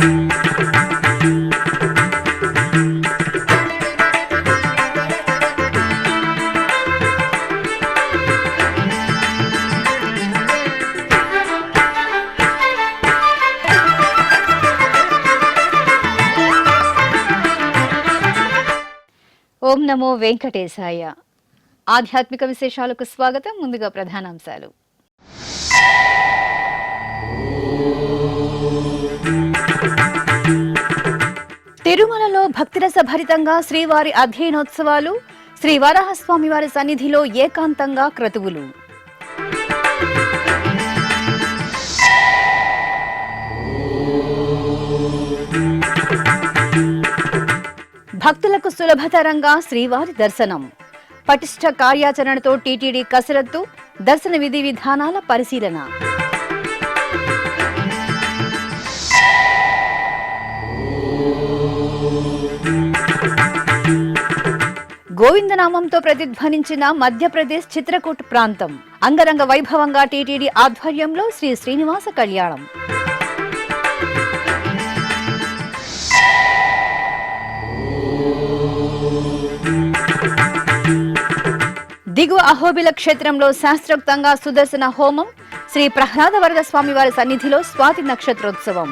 ఓం నమో వెంకటేశాయ. ఆధ్యాత్మిక విశేషాలకు స్వాగతం. ముందుగా ప్రధానాంశాలు. తిరుమలలో భక్తిరస భరితంగా శ్రీవారి అధ్యయనోత్సవాలు. శ్రీ వరాహస్వామి వారి సన్నిధిలో ఏకాంతంగా క్రతువులు. భక్తులకు సులభతరంగా శ్రీవారి దర్శనం. పటిష్ట కార్యాచరణతో టీటీడీ కసరత్తు. దర్శన విధి విధానాల పరిశీలన. గోవిందనామంతో ప్రతిధ్వనించిన మధ్యప్రదేశ్ చిత్రకూట్ ప్రాంతం. అంగరంగ వైభవంగా టీటీడీ ఆధ్వర్యంలో శ్రీ శ్రీనివాస కళ్యాణం. దిగువ అహోబిల క్షేత్రంలో శాస్త్రోక్తంగా సుదర్శన హోమం. శ్రీ ప్రహ్లాద వరద స్వామి వారి సన్నిధిలో స్వాతి నక్షత్రోత్సవం.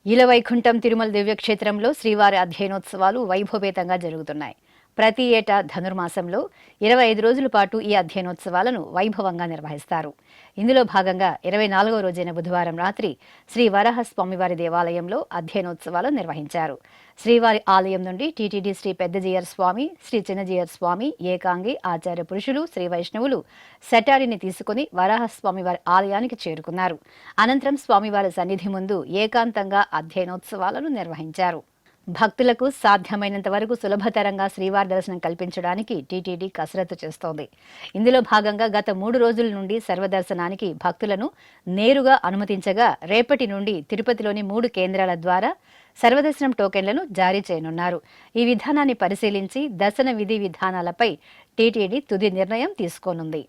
ఇలవైకుంఠం తిరుమల దివ్యక్షేత్రంలో శ్రీవారి అధ్యయనోత్సవాలు వైభవేతంగా జరుగుతున్నాయి. ప్రతి ఏటా ధనుర్మాసంలో 25 రోజుల పాటు ఈ అధ్యయనోత్సవాలను వైభవంగా నిర్వహిస్తారు. ఇందులో భాగంగా 24వ రోజైన బుధవారం రాత్రి శ్రీ వరాహస్వామివారి దేవాలయంలో అధ్యయనోత్సవాలు నిర్వహించారు. శ్రీవారి ఆలయం నుండి టీటీడీ శ్రీ పెద్దజీయర్ స్వామి, శ్రీ చిన్నజీయర్ స్వామి, ఏకాంగి, ఆచార్య పురుషులు, శ్రీ వైష్ణవులు శటారిని తీసుకుని వరాహస్వామివారి ఆలయానికి చేరుకున్నారు. అనంతరం స్వామివారి సన్నిధి ముందు ఏకాంతంగా అధ్యయనోత్సవాలను నిర్వహించారు. భక్తులకు సాధ్యమైనంత వరకు సులభతరంగా శ్రీవారి దర్శనం కల్పించడానికి టీటీడీ కసరత్తు చేస్తోంది. ఇందులో భాగంగా గత 3 రోజుల నుండి సర్వదర్శనానికి భక్తులను నేరుగా అనుమతించగా, రేపటి నుండి తిరుపతిలోని 3 కేంద్రాల ద్వారా సర్వదర్శనం టోకెన్లను జారీ చేయనున్నారు. ఈ విధానాన్ని పరిశీలించి దర్శన విధి విధానాలపై టీటీడీ తుది నిర్ణయం తీసుకోనుంది.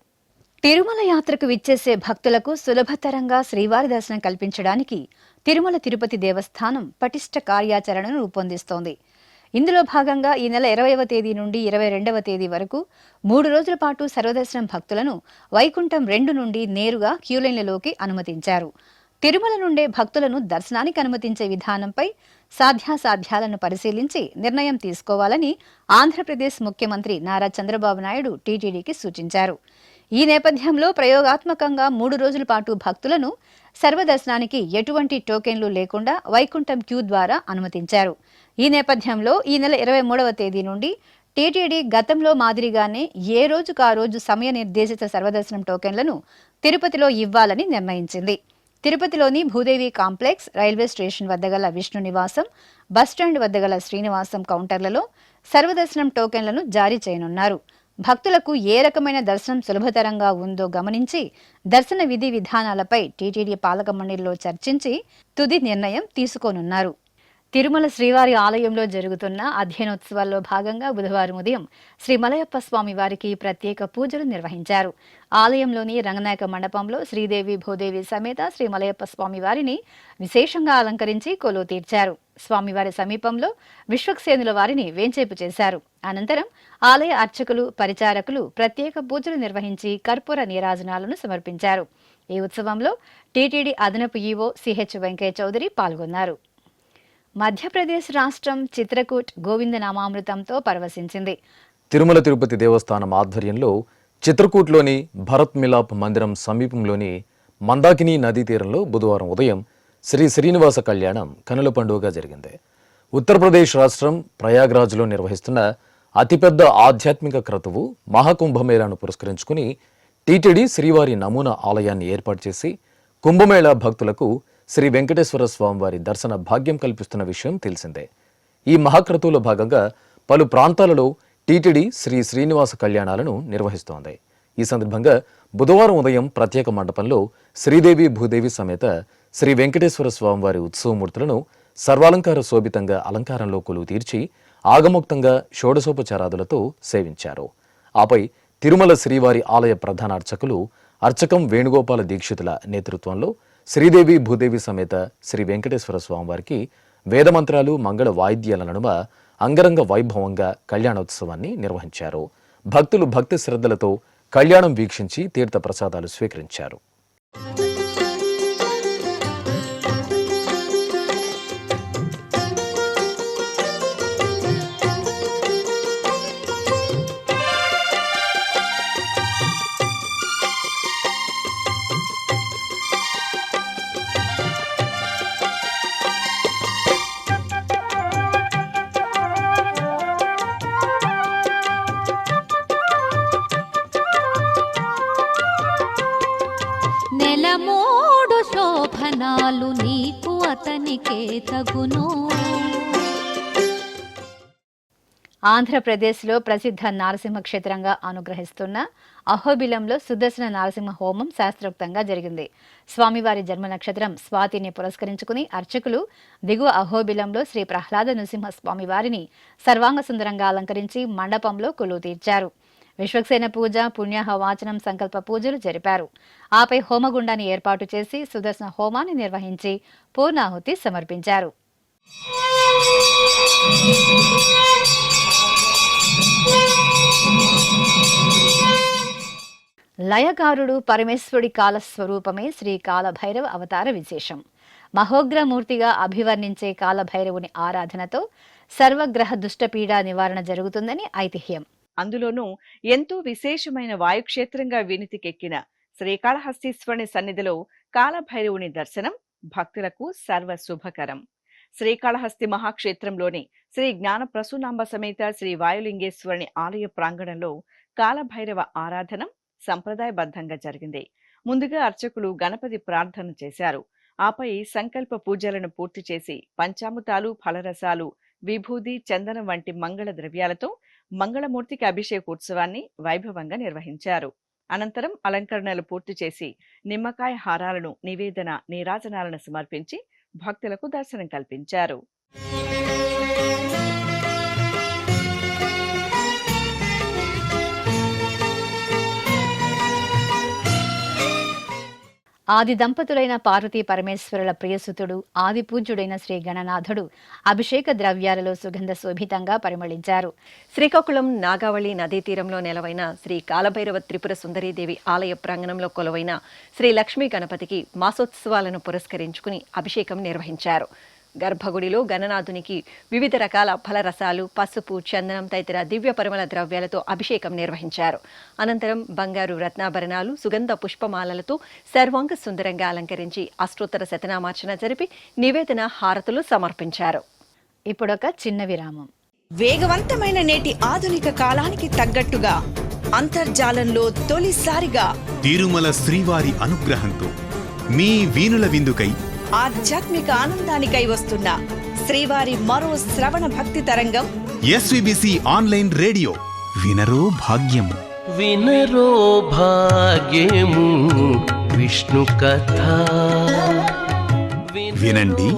తిరుమల యాత్రకు విచ్చేసే భక్తులకు సులభతరంగా శ్రీవారి దర్శనం కల్పించడానికి తిరుమల తిరుపతి దేవస్థానం పటిష్ట కార్యాచరణను రూపొందిస్తోంది. ఇందులో భాగంగా ఈ నెల 20వ తేదీ నుండి 22వ తేదీ వరకు 3 రోజుల పాటు సర్వదర్శనం భక్తులను వైకుంఠం 2 నుండి నేరుగా క్యూలైన్లలోకి అనుమతించారు. తిరుమల నుండే భక్తులను దర్శనానికి అనుమతించే విధానంపై సాధ్యాసాధ్యాలను పరిశీలించి నిర్ణయం తీసుకోవాలని ఆంధ్రప్రదేశ్ ముఖ్యమంత్రి నారా చంద్రబాబు నాయుడు టీటీడీకి సూచించారు. ఈ నేపథ్యంలో ప్రయోగాత్మకంగా 3 రోజుల పాటు భక్తులను సర్వదర్శనానికి ఎటువంటి టోకెన్లు లేకుండా వైకుంఠం క్యూ ద్వారా అనుమతించారు. ఈ నేపథ్యంలో ఈ నెల 23వ తేదీ నుండి టీటీడీ గతంలో మాదిరిగానే ఏ రోజుకు ఆ రోజు సమయ నిర్దేశిత సర్వదర్శనం టోకెన్లను తిరుపతిలో ఇవ్వాలని నిర్ణయించింది. తిరుపతిలోని భూదేవి కాంప్లెక్స్, రైల్వే స్టేషన్ వద్ద గల విష్ణు నివాసం, బస్టాండ్ వద్ద గల శ్రీనివాసం కౌంటర్లలో సర్వదర్శనం టోకెన్లను జారీ చేయనున్నారు. భక్తులకు ఏ రకమైన దర్శనం సులభతరంగా ఉందో గమనించి దర్శన విధి విధానాలపై టీటీడీ పాలక మండలిలో చర్చించి తుది నిర్ణయం తీసుకోనున్నారు. తిరుమల శ్రీవారి ఆలయంలో జరుగుతున్న అధ్యయనోత్సవాల్లో భాగంగా బుధవారం ఉదయం శ్రీ మలయప్ప స్వామి వారికి ప్రత్యేక పూజలు నిర్వహించారు. ఆలయంలోని రంగనాయక మండపంలో శ్రీదేవి భూదేవి సమేత శ్రీ మలయప్ప స్వామి వారిని విశేషంగా అలంకరించి కొలువు తీర్చారు. స్వామివారి సమీపంలో విశ్వక్సేనుల వారిని వేంచేపు చేశారు. అనంతరం ఆలయ అర్చకులు, పరిచారకులు ప్రత్యేక పూజలు నిర్వహించి కర్పూర నీరాజనాలను సమర్పించారు. ఈ ఉత్సవంలో టీటీడీ అదనపు ఈవో సిహెచ్ వెంకయ్య చౌదరి పాల్గొన్నారు. మధ్యప్రదేశ్ రాష్ట్రం చిత్రకూట్ గోవిందనామామృతంతో పరవశించింది. తిరుమల తిరుపతి దేవస్థానం ఆధ్వర్యంలో చిత్రకూట్లోని భరత్ మిలాప్ మందిరం సమీపంలోని మందాకిని నదీ తీరంలో బుధవారం ఉదయం శ్రీ శ్రీనివాస కళ్యాణం కనుల పండుగగా జరిగింది. ఉత్తరప్రదేశ్ రాష్ట్రం ప్రయాగ్రాజ్లో నిర్వహిస్తున్న అతిపెద్ద ఆధ్యాత్మిక క్రతువు మహాకుంభమేళాను పురస్కరించుకుని టీటీడీ శ్రీవారి నమూనా ఆలయాన్ని ఏర్పాటు చేసి కుంభమేళా భక్తులకు శ్రీ వెంకటేశ్వర స్వామివారి దర్శన భాగ్యం కల్పిస్తున్న విషయం తెలిసిందే. ఈ మహాక్రతువులో భాగంగా పలు ప్రాంతాలలో టీటీడీ శ్రీ శ్రీనివాస కళ్యాణాలను నిర్వహిస్తోంది. ఈ సందర్భంగా బుధవారం ఉదయం ప్రత్యేక మండపంలో శ్రీదేవి భూదేవి సమేత శ్రీ వెంకటేశ్వర స్వామివారి ఉత్సవమూర్తులను సర్వాలంకార శోభితంగా అలంకారంలో కొలువు తీర్చి ఆగమోక్తంగా షోడశోపచారాదులతో సేవించారు. ఆపై తిరుమల శ్రీవారి ఆలయ ప్రధాన అర్చకులు అర్చకం వేణుగోపాల దీక్షితుల నేతృత్వంలో శ్రీదేవి భూదేవి సమేత శ్రీ వెంకటేశ్వర స్వామివారికి వేదమంత్రాలు మంగళ వాయిద్యాల నడుమ అంగరంగ వైభవంగా కళ్యాణోత్సవాన్ని నిర్వహించారు. భక్తులు భక్తి శ్రద్ధలతో కళ్యాణం వీక్షించి తీర్థ ప్రసాదాలు స్వీకరించారు. నెలమూడు శోభనాలు నీకు అతనికే తగును. ఆంధ్రప్రదేశ్లో ప్రసిద్ధ నారసింహ క్షేత్రంగా అనుగ్రహిస్తున్న అహోబిలంలో సుదర్శన నారసింహ హోమం శాస్త్రోక్తంగా జరిగింది. స్వామివారి జన్మ నక్షత్రం స్వాతిని పురస్కరించుకుని అర్చకులు దిగువ అహోబిలంలో శ్రీ ప్రహ్లాద నృసింహ స్వామివారిని సర్వాంగ సుందరంగా అలంకరించి మండపంలో కొలువు తీర్చారు. విశ్వక్సేన పూజ, పుణ్యహవాచనం, సంకల్ప పూజలు జరిపారు. ఆపై హోమగుండాన్ని ఏర్పాటు చేసి సుదర్శన హోమాన్ని నిర్వహించి పూర్ణాహుతి సమర్పించారు. లయకారుడు పరమేశ్వరుడి కాలస్వరూపమే శ్రీ కాలభైరవ అవతార విశేషం. మహోగ్రమూర్తిగా అభివర్ణించే కాలభైరవుని ఆరాధనతో సర్వగ్రహ దుష్టపీడ నివారణ జరుగుతుందని ఐతిహ్యం. అందులోనూ ఎంతో విశేషమైన వాయుక్షేత్రంగా వినితికెక్కిన శ్రీకాళహస్తీశ్వరుని సన్నిధిలో కాలభైరవుని దర్శనం భక్తులకు సర్వ శుభకరం. శ్రీకాళహస్తి మహాక్షేత్రంలోని శ్రీ జ్ఞాన ప్రసూనాంబ సమేత శ్రీ వాయులింగేశ్వరుని ఆలయ ప్రాంగణంలో కాలభైరవ ఆరాధన సంప్రదాయబద్ధంగా జరిగింది. ముందుగా అర్చకులు గణపతి ప్రార్థన చేశారు. ఆపై సంకల్ప పూజలను పూర్తి చేసి పంచామృతాలు, ఫలరసాలు, విభూది, చందనం వంటి మంగళ ద్రవ్యాలతో మంగళమూర్తికి అభిషేకోత్సవాన్ని వైభవంగా నిర్వహించారు. అనంతరం అలంకరణలు పూర్తి చేసి నిమ్మకాయ హారాలను, నివేదన, నీరాజనాలను సమర్పించి భక్తులకు దర్శనం కల్పించారు. ఆది దంపతులైన పార్వతీ పరమేశ్వరుల ప్రియసుతుడు ఆది పూజ్యుడైన శ్రీ గణనాథుడు అభిషేక ద్రవ్యాలలో సుగంధ శోభితంగా పరిమళించారు. శ్రీకాకుళం నాగావళి నదీ తీరంలో నెలవైన శ్రీ కాలభైరవ త్రిపుర సుందరీదేవి ఆలయ ప్రాంగణంలో కొలువైన శ్రీ లక్ష్మీ గణపతికి మాసోత్సవాలను పురస్కరించుకుని అభిషేకం నిర్వహించారు. గర్భగుడిలో గణనాథునికి వివిధ రకాల ఫలరసాలు, పసుపు, చందనం తదితర దివ్య పరిమళ ద్రవ్యాలతో అభిషేకం నిర్వహించారు. అనంతరం బంగారు రత్నాభరణాలు, సుగంధ పుష్పమాలలతో సర్వాంగ సుందరంగా అలంకరించి అష్టోత్తర శతనామార్చన జరిపి నివేదన, హారతులు సమర్పించారు. ఇప్పుడొక చిన్న విరామం. వేగవంతమైన నేటి ఆధునిక కాలానికి తగ్గట్టుగా అంతర్జాలంలో తొలిసారిగా తిరుమల శ్రీవారి అనుగ్రహంతో మీ వీణుల విందుకై ఆధ్యాత్మిక ఆనందానికై వస్తున్న శ్రీవారి మరో శ్రవణ భక్తి తరంగం ఎస్విబిసి ఆన్లైన్ రేడియో. వినరో భాగ్యము, వినరో భాగ్యము విష్ణు కథ. వినండి,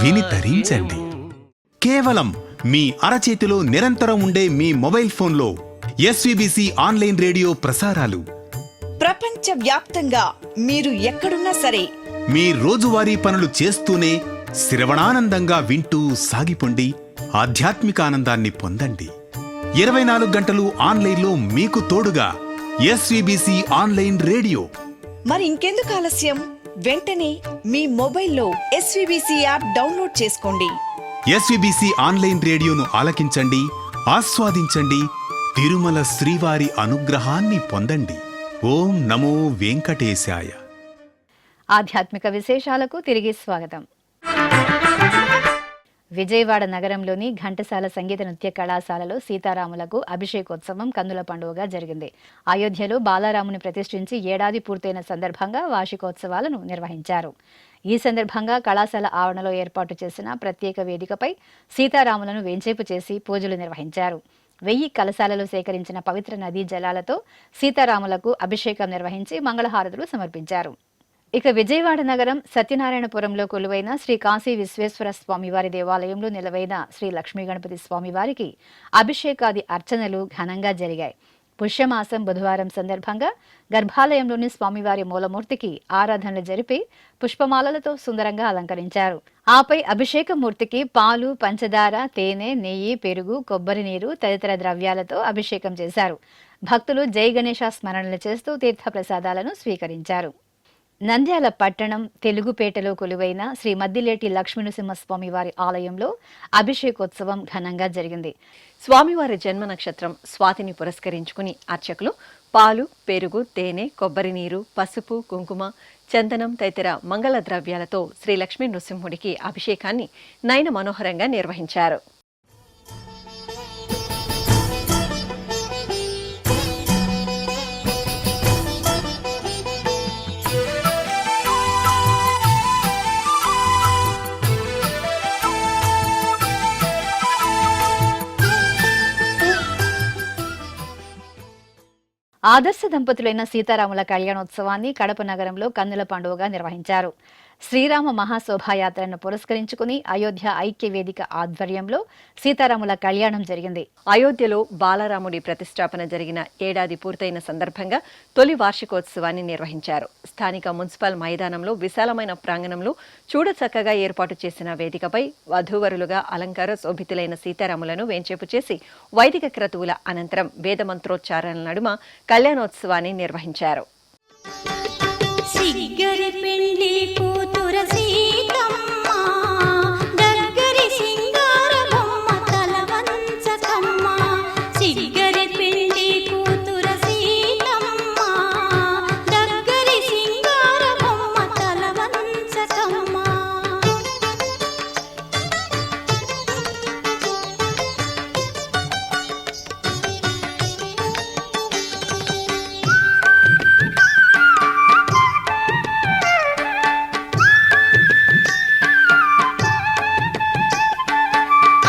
విని తరించండి. కేవలం మీ అరచేతిలో నిరంతరం ఉండే మీ మొబైల్ ఫోన్లో ఎస్విబిసి ఆన్లైన్ రేడియో ప్రసారాలు ప్రపంచ వ్యాప్తంగా మీరు ఎక్కడున్నా సరే మీ రోజువారీ పనులు చేస్తూనే శ్రవణానందంగా వింటూ సాగిపోండి. ఆధ్యాత్మిక ఆనందాన్ని పొందండి. 24 గంటలు ఆన్లైన్లో మీకు తోడుగా ఎస్విబిసి ఆన్లైన్ రేడియో. మరి ఇంకెందుకు ఆలస్యం? వెంటనే మీ మొబైల్లో ఎస్విబిసి యాప్ డౌన్లోడ్ చేసుకోండి. ఎస్విబిసి ఆన్లైన్ రేడియోను ఆలకించండి, ఆస్వాదించండి. తిరుమల శ్రీవారి అనుగ్రహాన్ని పొందండి. ఓం నమో వెంకటేశాయ. ఆధ్యాత్మిక విశేషాలకు తిరిగి స్వాగతం. విజయవాడ నగరంలోని ఘంటసాల సంగీత నృత్య కళాశాలలో సీతారాములకు అభిషేకోత్సవం కన్నుల పండుగగా జరిగింది. అయోధ్యలో బాలరాముని ప్రతిష్ఠించి ఏడాది పూర్తయిన సందర్భంగా వార్షికోత్సవాలను నిర్వహించారు. ఈ సందర్భంగా కళాశాల ఆవరణలో ఏర్పాటు చేసిన ప్రత్యేక వేదికపై సీతారాములను వేంచేపు చేసి పూజలు నిర్వహించారు. 1000 కలశాలలో సేకరించిన పవిత్ర నదీ జలాలతో సీతారాములకు అభిషేకం నిర్వహించి మంగళహారతులు సమర్పించారు. ఇక విజయవాడ నగరం సత్యనారాయణపురంలో కొలువైన శ్రీ కాశీ విశ్వేశ్వర స్వామివారి దేవాలయంలో నిలవైన శ్రీ లక్ష్మీ గణపతి స్వామివారికి అభిషేకాది అర్చనలు ఘనంగా జరిగాయి. పుష్యమాసం బుధవారం సందర్భంగా గర్భాలయంలోని స్వామివారి మూలమూర్తికి ఆరాధనలు జరిపి పుష్పమాలలతో సుందరంగా అలంకరించారు. ఆపై అభిషేక మూర్తికి పాలు, పంచదార, తేనె, నెయ్యి, పెరుగు, కొబ్బరి నీరు తదితర ద్రవ్యాలతో అభిషేకం చేశారు. భక్తులు జై గణేశ స్మరణలు చేస్తూ తీర్థప్రసాదాలను స్వీకరించారు. నంద్యాల పట్టణం తెలుగుపేటలో కొలువైన శ్రీ మద్దిలేటి లక్ష్మీనరసింహస్వామి వారి ఆలయంలో అభిషేకోత్సవం ఘనంగా జరిగింది. స్వామివారి జన్మ నక్షత్రం స్వాతిని పురస్కరించుకుని అర్చకులు పాలు, పెరుగు, తేనె, కొబ్బరి నీరు, పసుపు, కుంకుమ, చందనం తదితర మంగళ ద్రవ్యాలతో శ్రీ లక్ష్మీ నృసింహుడికి అభిషేకాన్ని నయన మనోహరంగా నిర్వహించారు. ఆదర్శ దంపతులైన సీతారాముల కళ్యాణోత్సవాన్ని కడప నగరంలో కన్నుల పండుగగా నిర్వహించారు. శ్రీరామ మహాశోభాయాత్రను పురస్కరించుకుని అయోధ్య ఐక్య వేదిక ఆధ్వర్యంలో సీతారాముల కళ్యాణం జరిగింది. అయోధ్యలో బాలరాముడి ప్రతిష్టాపన జరిగిన ఏడాది పూర్తయిన సందర్భంగా తొలి వార్షికోత్సవాన్ని నిర్వహించారు. స్థానిక మున్సిపల్ మైదానంలో విశాలమైన ప్రాంగణంలో చూడచక్కగా ఏర్పాటు చేసిన వేదికపై వధూవరులుగా అలంకార శోభితులైన సీతారాములను వేంచేపు చేసి వైదిక క్రతువుల అనంతరం వేదమంత్రోచ్చారణల నడుమ కళ్యాణోత్సవాన్ని నిర్వహించారు. సిగ్గరి పెండ్లి కూతుర సీతమ్మ దగ్గరి సింగార బొమ్మ తల వంచకమ్మ. సిగ్గరి పెండ్లి కూతుర సీతమ్మ దగ్గరి సింగార బొమ్మ తల వంచకమ్మ.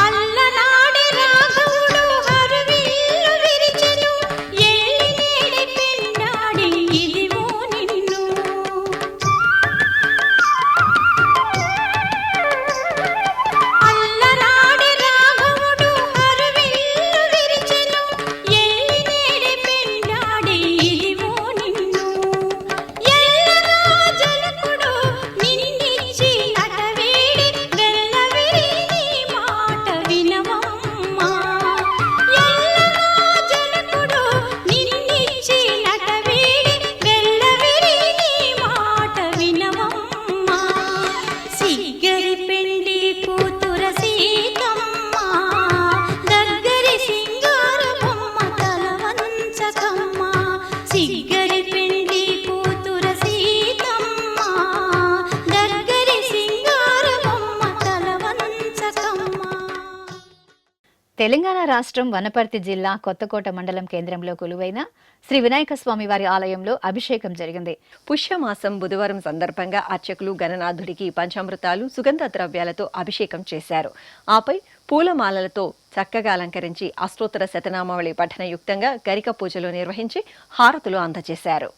అల్లనాడి రాఘవుడు హరువిల్లు విరిచెను ఎల్లినేడి పెండాడి ఇదివో నిన్ను. అల్లనాడి రాఘవుడు హరువిల్లు విరిచెను ఎల్లినేడి పెండాడి ఇదివో నిన్ను. ఎల్లగా జనకుడు నిన్నిచ్చి అటవేడి వెల్లవిరి నీ మాట వినవమ్మా. ఎల్లగా జనకుడు నిన్నిచ్చి అటవేడి వెల్లవిరి నీ మాట వినవమ్మా. సిగ్గరి పెండ్లి కూతుర సీతమ్మ దగ్గరి సింగార బొమ్మ తల వంచకమ్మ. సిగ్గరి పెండ్లి కూతుర సీతమ్మ దగ్గరి సింగార బొమ్మ తల వంచకమ్మ. తెలంగాణ రాష్ట్రం వనపర్తి జిల్లా కొత్తకోట మండలం కేంద్రంలో కొలువైన శ్రీ వినాయక స్వామి వారి ఆలయంలో అభిషేకం జరిగింది. పుష్యమాసం బుధవారం సందర్భంగా అర్చకులు గణనాథుడికి పంచామృతాలు, సుగంధ ద్రవ్యాలతో అభిషేకం చేశారు. ఆపై పూలమాలలతో చక్కగా అలంకరించి అష్టోత్తర శతనామావళి పఠనయుక్తంగా గరిక పూజలు నిర్వహించి హారతులు అందజేశారు.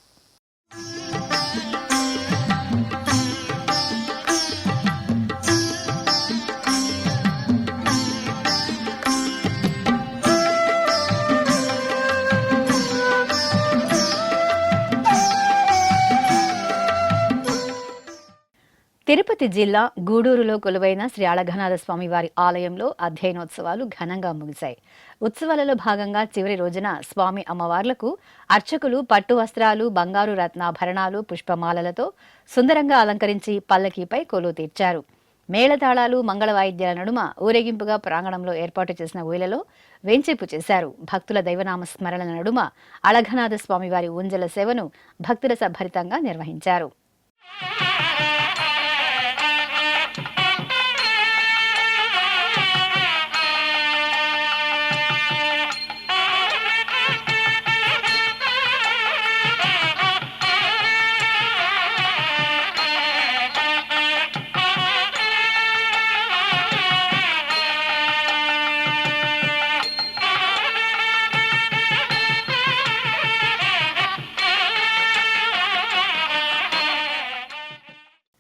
తిరుపతి జిల్లా గూడూరులో కొలువైన శ్రీ అళఘనాథ స్వామి వారి ఆలయంలో అధ్యయనోత్సవాలు ఘనంగా ముగిశాయి. ఉత్సవాలలో భాగంగా చివరి రోజున స్వామి అమ్మవార్లకు అర్చకులు పట్టు వస్త్రాలు, బంగారు రత్నాభరణాలు, పుష్పమాలలతో సుందరంగా అలంకరించి పల్లకీపై కొలువు తీర్చారు. మేళతాళాలు, మంగళ వాయిద్యాల నడుమ ఊరేగింపుగా ప్రాంగణంలో ఏర్పాటు చేసిన ఊయలలో వేంచేపు చేశారు. భక్తుల దైవనామ స్మరణల నడుమ అళఘనాథ స్వామివారి ఊంజల సేవను భక్తుల సభరితంగా నిర్వహించారు.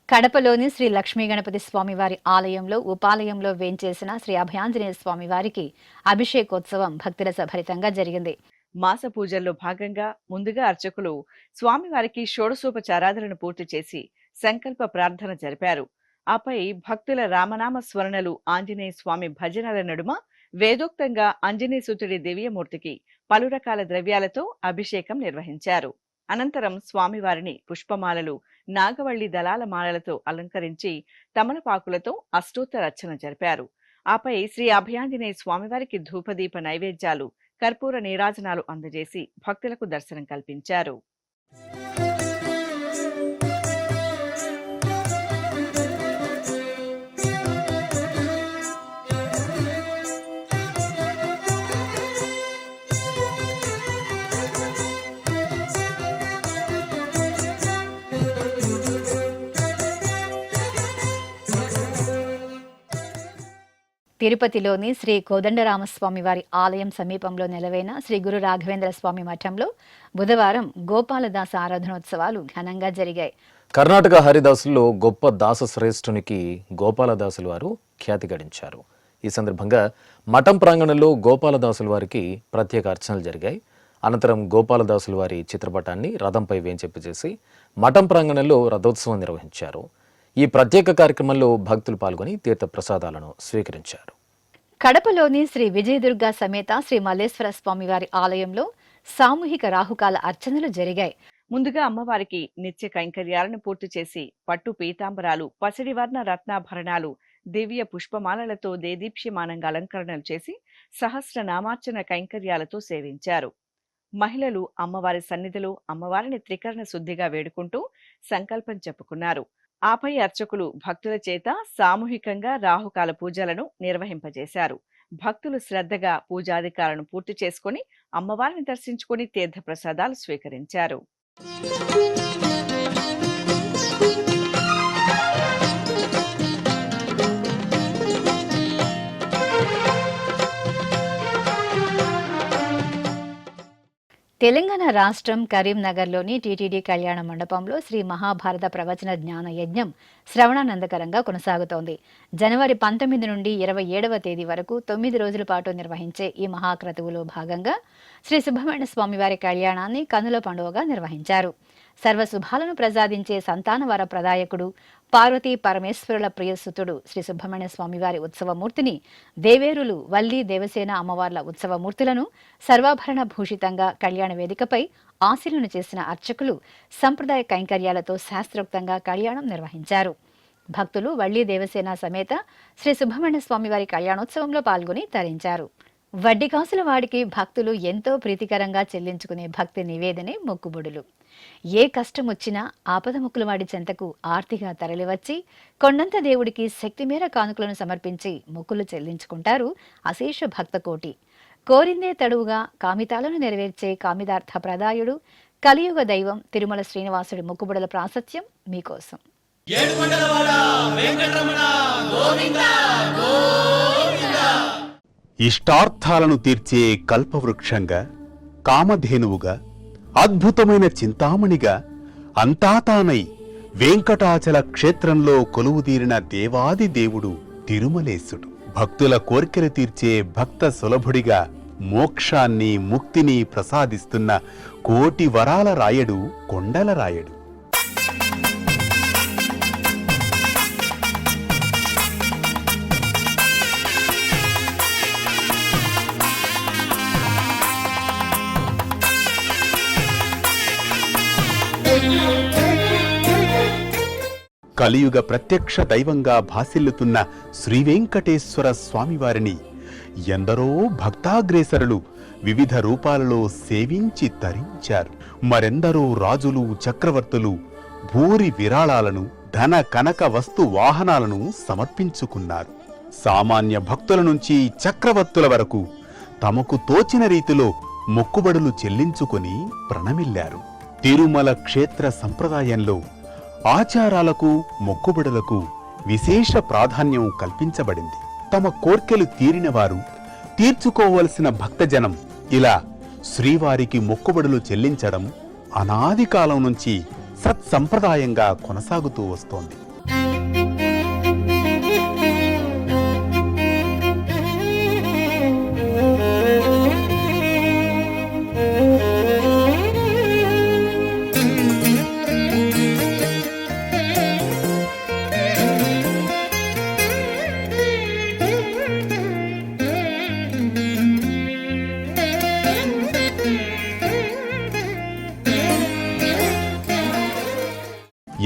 కడపలోని శ్రీ లక్ష్మీ గణపతి స్వామివారి ఆలయంలో ఉపాలయంలో వేంచేసిన శ్రీ అభయాంజనేయ స్వామివారికి అభిషేకోత్సవం భక్తుల సభరితంగా జరిగింది. మాస పూజల్లో భాగంగా ముందుగా అర్చకులు స్వామివారికి షోడశోపచారాధనను పూర్తి చేసి సంకల్ప ప్రార్థన జరిపారు. ఆపై భక్తుల రామనామ స్మరణలు, ఆంజనేయ స్వామి భజనల నడుమ వేదోక్తంగా ఆంజనేయసుతుడి దివ్యమూర్తికి పలు రకాల ద్రవ్యాలతో అభిషేకం నిర్వహించారు. అనంతరం స్వామివారిని పుష్పమాలలు, నాగవల్లి దళాల మాలలతో అలంకరించి తమలపాకులతో అష్టోత్తరర్చన జరిపారు. ఆపై శ్రీ అభయాంజనేయ స్వామివారికి ధూపదీప నైవేద్యాలు, కర్పూర నీరాజనాలు అందజేసి భక్తులకు దర్శనం కల్పించారు. తిరుపతిలోని శ్రీ కోదండరామస్వామి వారి ఆలయం సమీపంలో నెలవైన శ్రీ గురు రాఘవేంద్ర స్వామి మఠంలో బుధవారం గోపాలదాస ఆరాధనోత్సవాలు ఘనంగా జరిగాయి. కర్ణాటక హరిదాసుల్లో గొప్ప దాస శ్రేష్ఠునికి గోపాలదాసులు వారు ఖ్యాతి గడించారు. ఈ సందర్భంగా మఠం ప్రాంగణంలో గోపాలదాసుల వారికి ప్రత్యేక అర్చనలు జరిగాయి. అనంతరం గోపాలదాసుల వారి చిత్రపటాన్ని రథంపై వేంచెప్పించేసి మఠం ప్రాంగణంలో రథోత్సవం నిర్వహించారు. ఈ ప్రత్యేక కార్యక్రమంలో భక్తులు పాల్గొని తీర్థ ప్రసాదాలను స్వీకరించారు. కడపలోని శ్రీ విజయదుర్గ సమేత శ్రీ మల్లేశ్వర స్వామి వారి ఆలయంలో సామూహిక రాహుకాల అర్చనలు జరిగాయి. ముందుగా అమ్మవారికి నిత్య కైంకర్యాలను పూర్తి చేసి పట్టు పీతాంబరాలు, పసిడివర్ణ రత్నాభరణాలు, దివ్య పుష్పమాలలతో దేదీప్యమానంగా అలంకరణలు చేసి సహస్రనామార్చన కైంకర్యాలతో సేవించారు. మహిళలు అమ్మవారి సన్నిధిలో అమ్మవారిని త్రికరణ శుద్ధిగా వేడుకుంటూ సంకల్పం చెప్పుకున్నారు. ఆపై అర్చకులు భక్తుల చేత సామూహికంగా రాహుకాల పూజలను నిర్వహింపజేశారు. భక్తులు శ్రద్ధగా పూజాధికారులను పూర్తి చేసుకుని అమ్మవారిని దర్శించుకుని తీర్థ ప్రసాదాలు స్వీకరించారు. తెలంగాణ రాష్ట్రం కరీంనగర్లోని టీటీడీ కళ్యాణ మండపంలో శ్రీ మహాభారత ప్రవచన జ్ఞాన యజ్ఞం శ్రవణానందకరంగా కొనసాగుతోంది. జనవరి 19 నుండి 27వ తేదీ వరకు 9 రోజుల పాటు నిర్వహించే ఈ మహాక్రతువులో భాగంగా శ్రీ సుబ్రహ్మణ్య స్వామివారి కళ్యాణాన్ని కన్నుల పండుగగా నిర్వహించారు. సర్వశుభాలను ప్రసాదించే సంతానవర ప్రదాయకుడు, పార్వతీ పరమేశ్వరుల ప్రియసుతుడు శ్రీ సుబ్రహ్మణ్య స్వామివారి ఉత్సవమూర్తిని దేవేరులు, వల్లి, దేవసేన అమ్మవార్ల ఉత్సవమూర్తులను సర్వాభరణ భూషితంగా కళ్యాణ వేదికపై ఆశీనులు చేసిన అర్చకులు సంప్రదాయ కైంకర్యాలతో శాస్త్రోక్తంగా కళ్యాణం నిర్వహించారు. భక్తులు వల్లి దేవసేన సమేత శ్రీ సుబ్రహ్మణ్య స్వామివారి కళ్యాణోత్సవంలో పాల్గొని తరించారు. వడ్డికాసుల వాడికి భక్తులు ఎంతో ప్రీతికరంగా చెల్లించుకునే భక్తి నివేదనే మొక్కుబొడులు. ఏ కష్టం వచ్చినా ఆపదముక్కుల వాడి చెంతకు ఆర్తిగా తరలివచ్చి కొండంత దేవుడికి శక్తి మేర కానుకలను సమర్పించి మొక్కులు చెల్లించుకుంటారు అశేష భక్తకోటి. కోరిందే తడువుగా కామితాలను నెరవేర్చే కామిదార్థ ప్రదాయుడు కలియుగ దైవం తిరుమల శ్రీనివాసుడి మొక్కుబడుల ప్రాశస్త్యం మీకోసం. ఇష్టార్థాలను తీర్చే కల్పవృక్షంగా, కామధేనువుగా, అద్భుతమైన చింతామణిగా, అంతా తానై వెంకటాచల క్షేత్రంలో కొలువుదీరిన దేవాది దేవుడు తిరుమలేశుడు. భక్తుల కోర్కెలు తీర్చే భక్త సులభుడిగా మోక్షాన్ని, ముక్తిని ప్రసాదిస్తున్న కోటి వరాల రాయడు కొండల రాయడు. కలియుగ ప్రత్యక్ష దైవంగా భాసిల్లుతున్న శ్రీవెంకటేశ్వర స్వామివారిని ఎందరో భక్తాగ్రేసరులు వివిధ రూపాలలో సేవించి తరించారు. మరెందరో రాజులు, చక్రవర్తులు భూరి విరాళాలను, ధన కనక వస్తు వాహనాలను సమర్పించుకున్నారు. సామాన్య భక్తుల నుంచి చక్రవర్తుల వరకు తమకు తోచిన రీతిలో మొక్కుబడులు చెల్లించుకొని ప్రణమిల్లారు. తిరుమల క్షేత్ర సంప్రదాయంలో ఆచారాలకు, మొక్కుబడులకు విశేష ప్రాధాన్యం కల్పించబడింది. తమ కోర్కెలు తీరినవారు, తీర్చుకోవలసిన భక్తజనం ఇలా శ్రీవారికి మొక్కుబడులు చెల్లించడం అనాది కాలం నుంచి సత్సంప్రదాయంగా కొనసాగుతూ వస్తోంది.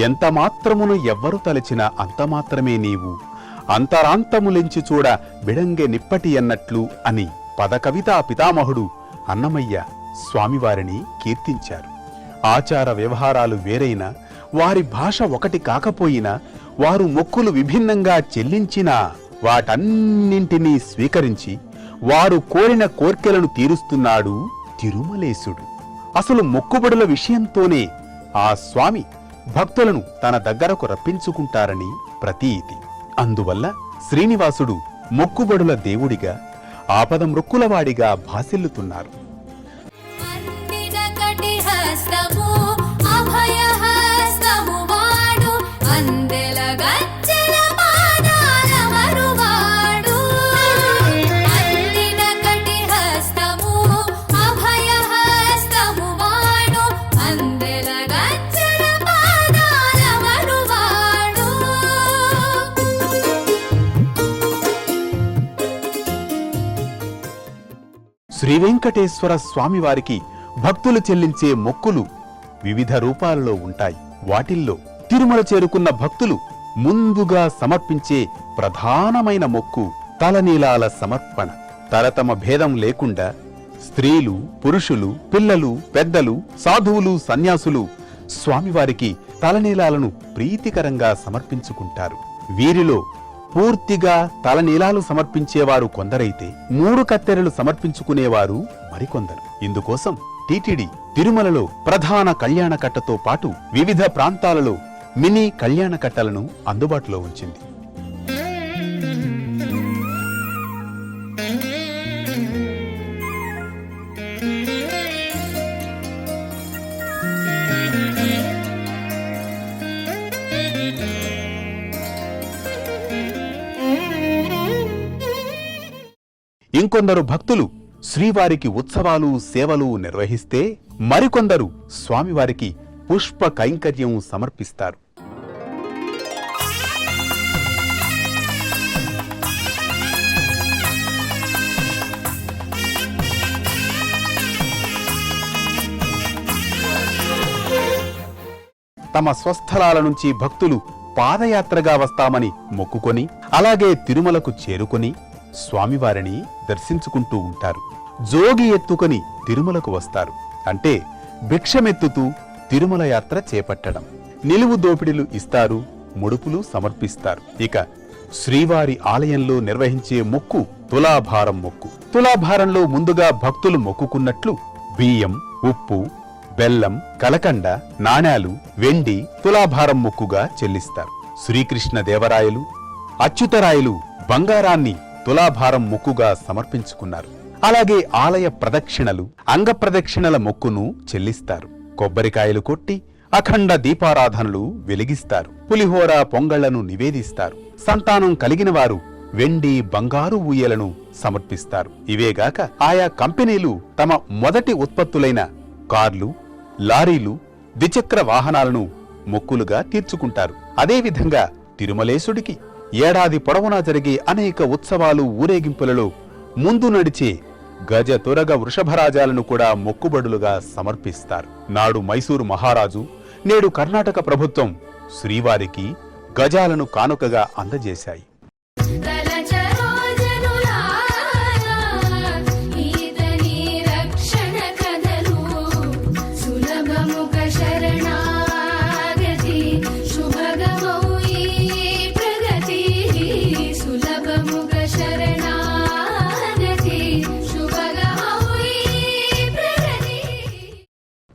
ఎంత మాత్రమును ఎవ్వరు తలచినా అంత మాత్రమే నీవు, అంతరాంతములెంచి చూడ బిడంగె నిప్పటి అన్నట్లు అని పదకవితా పితామహుడు అన్నమయ్య స్వామివారిని కీర్తించారు. ఆచార వ్యవహారాలు వేరైనా, వారి భాష ఒకటి కాకపోయినా, వారు మొక్కులు విభిన్నంగా చెల్లించినా వాటన్నింటినీ స్వీకరించి వారు కోరిన కోర్కెలను తీరుస్తున్నాడు తిరుమలేశుడు. అసలు మొక్కుబడుల విషయంతోనే ఆ స్వామి భక్తులను తన దగ్గరకు రప్పించుకుంటారని ప్రతీతి. అందువల్ల శ్రీనివాసుడు మొక్కుబడుల దేవుడిగా, ఆపద మృక్కులవాడిగా భాసిల్లుతున్నారు. అందిన కటిహస్తము అభయహస్తము వాడు, అందెల గజ్జల పాదాల మరువాడు. అందిన కటిహస్తము అభయహస్తము వాడు, అందెల గజ్జల పాదాల మరువాడు. శ్రీవెంకటేశ్వర స్వామివారికి భక్తులు చెల్లించే మొక్కులు వివిధ రూపాలలో ఉంటాయి. వాటిల్లో తిరుమల చేరుకున్న భక్తులు ముందుగా సమర్పించే ప్రధానమైన మొక్కు తలనీలాల సమర్పణ. తరతమ భేదం లేకుండా స్త్రీలు, పురుషులు, పిల్లలు, పెద్దలు, సాధువులు, సన్యాసులు స్వామివారికి తలనీలాలను ప్రీతికరంగా సమర్పించుకుంటారు. వీరిలో పూర్తిగా తలనీలాలు సమర్పించేవారు కొందరైతే 3 కత్తెరలు సమర్పించుకునేవారు మరికొందరు. ఇందుకోసం టీటీడీ తిరుమలలో ప్రధాన కళ్యాణకట్టతో పాటు వివిధ ప్రాంతాలలో మినీ కళ్యాణకట్టలను అందుబాటులో ఉంచింది. ఇంకొందరు భక్తులు శ్రీవారికి ఉత్సవాలు, సేవలు నిర్వహిస్తే మరికొందరు స్వామివారికి పుష్ప కైంకర్యం సమర్పిస్తారు. తమ స్వస్థలాల నుంచి భక్తులు పాదయాత్రగా వస్తామని మొక్కుకొని అలాగే తిరుమలకు చేరుకొని స్వామివారిని దర్శించుకుంటూ ఉంటారు. జోగి ఎత్తుకొని తిరుమలకు వస్తారు. అంటే భిక్షమెత్తుతూ తిరుమల యాత్ర చేపట్టడం. నిలువు దోపిడీలు ఇస్తారు, ముడుపులు సమర్పిస్తారు. ఇక శ్రీవారి ఆలయంలో నిర్వహించే మొక్కు తులాభారం మొక్కు. తులాభారంలో ముందుగా భక్తులు మొక్కుకున్నట్లు బియ్యం, ఉప్పు, బెల్లం, కలకండ, నాణేలు, వెండి తులాభారం మొక్కుగా చెల్లిస్తారు. శ్రీకృష్ణ దేవరాయలు, అచ్యుతరాయలు బంగారాన్ని తులాభారం మొక్కుగా సమర్పించుకున్నారు. అలాగే ఆలయ ప్రదక్షిణలు, అంగప్రదక్షిణల మొక్కును చెల్లిస్తారు. కొబ్బరికాయలు కొట్టి అఖండ దీపారాధనలు వెలిగిస్తారు. పులిహోర, పొంగళ్లను నివేదిస్తారు. సంతానం కలిగిన వారు వెండి, బంగారు ఊయలను సమర్పిస్తారు. ఇవేగాక ఆయా కంపెనీలు తమ మొదటి ఉత్పత్తులైన కార్లు, లారీలు, ద్విచక్ర వాహనాలను మొక్కులుగా తీర్చుకుంటారు. అదేవిధంగా తిరుమలేశుడికి ఏడాది పొడవునా జరిగే అనేక ఉత్సవాలు, ఊరేగింపులలో ముందు నడిచే గజ, తురగ, వృషభరాజాలను కూడా మొక్కుబడులుగా సమర్పిస్తారు. నాడు మైసూరు మహారాజు, నేడు కర్ణాటక ప్రభుత్వం శ్రీవారికి గజాలను కానుకగా అందజేశాయి.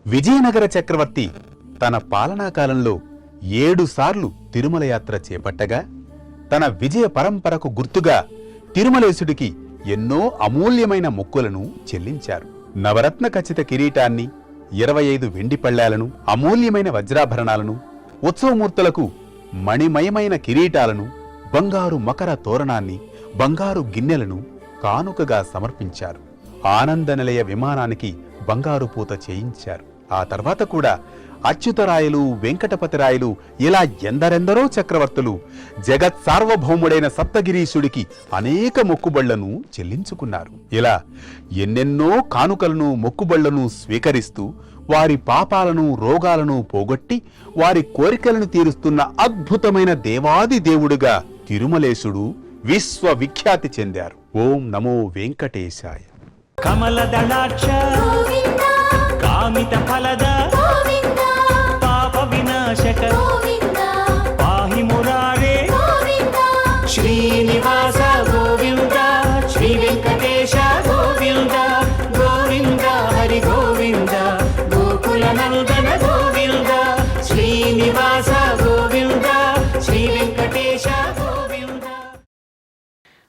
విజయనగర చక్రవర్తి తన పాలనాకాలంలో 7 సార్లు తిరుమల యాత్ర చేపట్టగా తన విజయ పరంపరకు గుర్తుగా తిరుమలేశుడికి ఎన్నో అమూల్యమైన మొక్కులను చెల్లించారు. నవరత్న ఖచ్చిత కిరీటాన్ని, 25 వెండి పళ్ళాలను, అమూల్యమైన వజ్రాభరణాలను, ఉత్సవమూర్తులకు మణిమయమైన కిరీటాలను, బంగారు మకర తోరణాన్ని, బంగారు గిన్నెలను కానుకగా సమర్పించారు. ఆనంద నిలయ విమానానికి బంగారు పూత చేయించారు. ఆ తర్వాత కూడా అచ్యుతరాయలు, వెంకటపతిరాయలు ఇలా ఎందరెందరో చక్రవర్తులు జగత్ సార్వభౌముడైన సప్తగిరీశుడికి అనేక మొక్కుబళ్లను చెల్లించుకున్నారు. ఇలా ఎన్నెన్నో కానుకలను, మొక్కుబళ్లను స్వీకరిస్తూ వారి పాపాలను రోగాలను పోగొట్టి వారి కోరికలను తీరుస్తున్న అద్భుతమైన దేవాది దేవుడుగా తిరుమలేశుడు విశ్వవిఖ్యాతి చెందారు. ఓం నమో వెంకటేశాయ. కమలదళాక్ష గోవింద కామిత ఫలద గోవింద పాప వినాశక గోవింద పాహి మురారే గోవింద శ్రీనివాస గోవింద శ్రీ వెంకటేశ గోవింద గోవింద హరి గోవింద గోకుల నందన గోవింద శ్రీనివాస గోవింద శ్రీ వెంకటేశ గోవింద.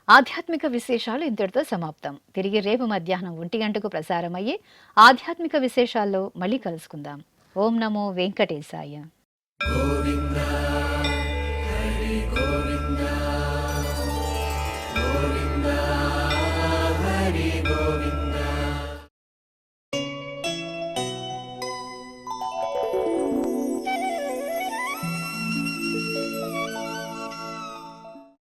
ఆధ్యాత్మిక విశేషాలు ఇంతటితో సమాప్తం. తిరిగి రేపు మధ్యాహ్నం 1 గంటకు ప్రసారమయ్యే ఆధ్యాత్మిక విశేషాల్లో మళ్ళీ కలుసుకుందాం. ఓం నమో వెంకటేశాయ. గోవింద